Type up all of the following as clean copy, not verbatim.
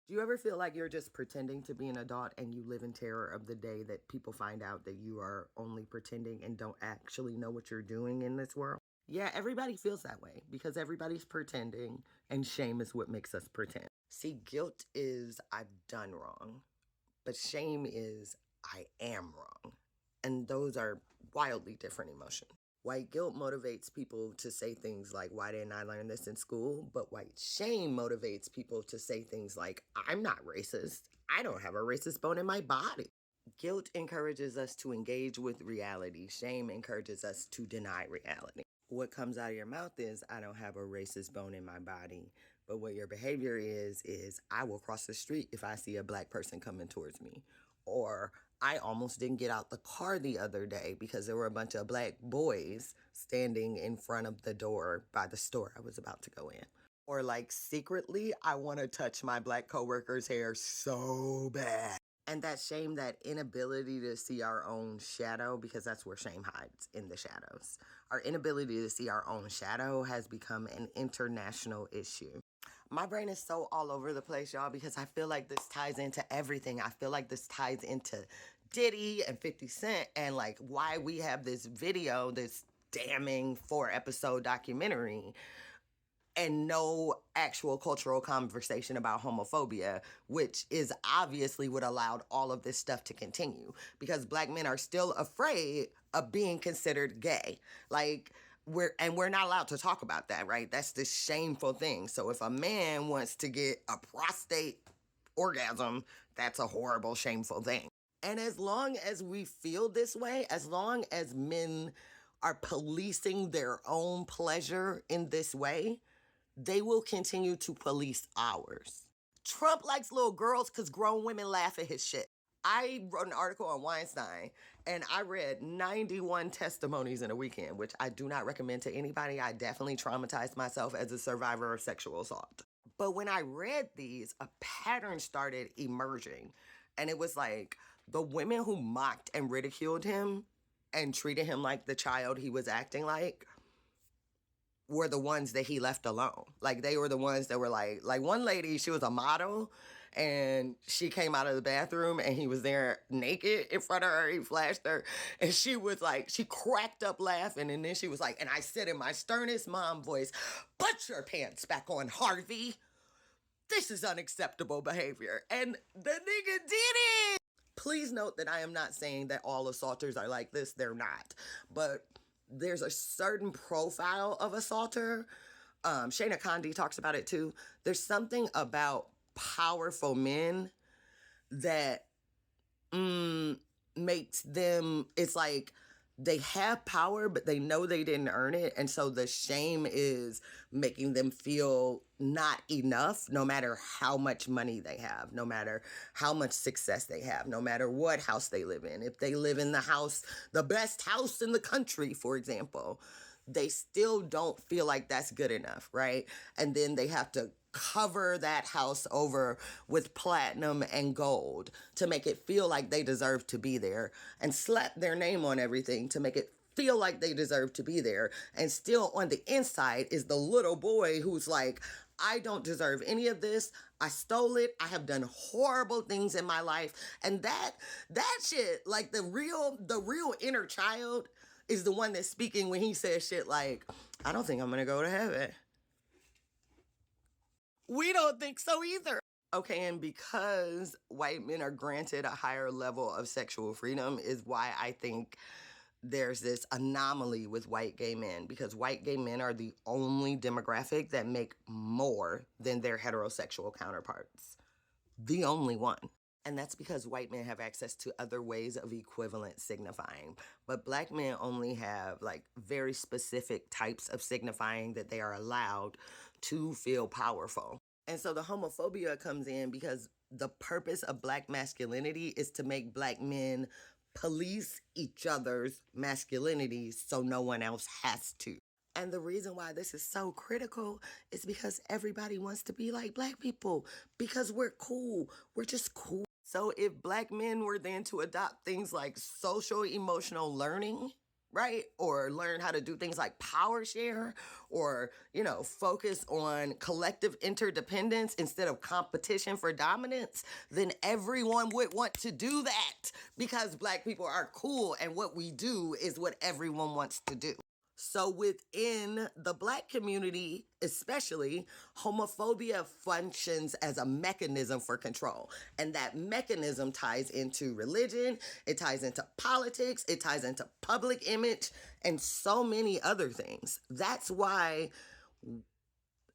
Do you ever feel like you're just pretending to be an adult and you live in terror of the day that people find out that you are only pretending and don't actually know what you're doing in this world? Yeah, everybody feels that way because everybody's pretending, and shame is what makes us pretend. See, guilt is I've done wrong, but shame is I am wrong. And those are wildly different emotions. White guilt motivates people to say things like, why didn't I learn this in school? But white shame motivates people to say things like, I'm not racist. I don't have a racist bone in my body. Guilt encourages us to engage with reality. Shame encourages us to deny reality. What comes out of your mouth is, I don't have a racist bone in my body. But what your behavior is I will cross the street if I see a black person coming towards me. Or I almost didn't get out the car the other day because there were a bunch of black boys standing in front of the door by the store I was about to go in. Or like secretly, I want to touch my black coworker's hair so bad. And that shame, that inability to see our own shadow, because that's where shame hides, in the shadows. Our inability to see our own shadow has become an international issue. My brain is so all over the place, y'all, because I feel like this ties into everything. I feel like this ties into Diddy and 50 Cent and like why we have this video, this damning 4-episode documentary, and no actual cultural conversation about homophobia, which is obviously what allowed all of this stuff to continue, because black men are still afraid of being considered gay. Like, we're not allowed to talk about that, right? That's the shameful thing. So if a man wants to get a prostate orgasm, that's a horrible, shameful thing. And as long as we feel this way, as long as men are policing their own pleasure in this way, they will continue to police ours. Trump likes little girls because grown women laugh at his shit. I wrote an article on Weinstein and I read 91 testimonies in a weekend, which I do not recommend to anybody. I definitely traumatized myself as a survivor of sexual assault. But when I read these, a pattern started emerging. And it was like the women who mocked and ridiculed him and treated him like the child he was acting like were the ones that he left alone. Like, they were the ones that were like one lady, she was a model, and she came out of the bathroom and he was there naked in front of her. He flashed her and she was like, she cracked up laughing. And then she was like, and I said in my sternest mom voice, put your pants back on, Harvey. This is unacceptable behavior. And the nigga did it. Please note that I am not saying that all assaulters are like this. They're not. But there's a certain profile of assaulter. Shayna Condi talks about it too. There's something about powerful men that makes them, it's like they have power, but they know they didn't earn it. And so the shame is making them feel not enough, no matter how much money they have, no matter how much success they have, no matter what house they live in. If they live in the house, the best house in the country, for example, they still don't feel like that's good enough, right? And then they have to cover that house over with platinum and gold to make it feel like they deserve to be there, and slap their name on everything to make it feel like they deserve to be there. And still on the inside is the little boy who's like, I don't deserve any of this. I stole it. I have done horrible things in my life. And that shit, like the real inner child is the one that's speaking when he says shit like, I don't think I'm gonna go to heaven. We don't think so either. Okay, and because white men are granted a higher level of sexual freedom is why I think there's this anomaly with white gay men, because white gay men are the only demographic that make more than their heterosexual counterparts. The only one. And that's because white men have access to other ways of equivalent signifying. But black men only have like very specific types of signifying that they are allowed to feel powerful. And so the homophobia comes in because the purpose of black masculinity is to make black men police each other's masculinity so no one else has to. And the reason why this is so critical is because everybody wants to be like black people, because we're cool. We're just cool. So if black men were then to adopt things like social emotional learning, right? Or learn how to do things like power share, or, focus on collective interdependence instead of competition for dominance, then everyone would want to do that because Black people are cool and what we do is what everyone wants to do. So within the Black community, especially, homophobia functions as a mechanism for control. And that mechanism ties into religion, it ties into politics, it ties into public image, and so many other things. That's why,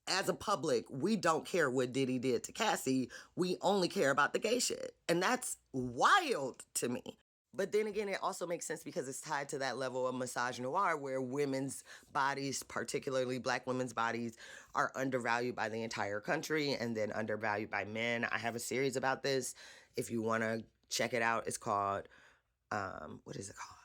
as a public, we don't care what Diddy did to Cassie. We only care about the gay shit. And that's wild to me. But then again, it also makes sense because it's tied to that level of misogynoir where women's bodies, particularly Black women's bodies, are undervalued by the entire country and then undervalued by men. I have a series about this. If you want to check it out, it's called, what is it called?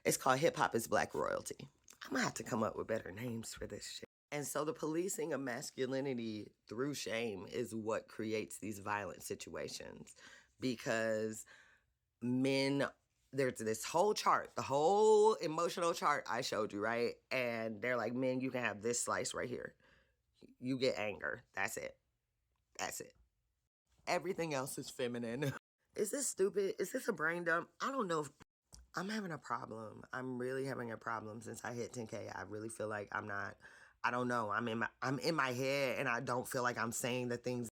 It's called Hip Hop is Black Royalty. I'm going to have to come up with better names for this shit. And so the policing of masculinity through shame is what creates these violent situations. Because men, there's this whole chart, the whole emotional chart I showed you, right? And they're like, men, you can have this slice right here. You get anger. That's it. That's it. Everything else is feminine. Is this stupid? Is this a brain dump? I don't know. I'm having a problem. I'm really having a problem since I hit 10K. I really feel like I don't know. I'm in my head and I don't feel like I'm saying the things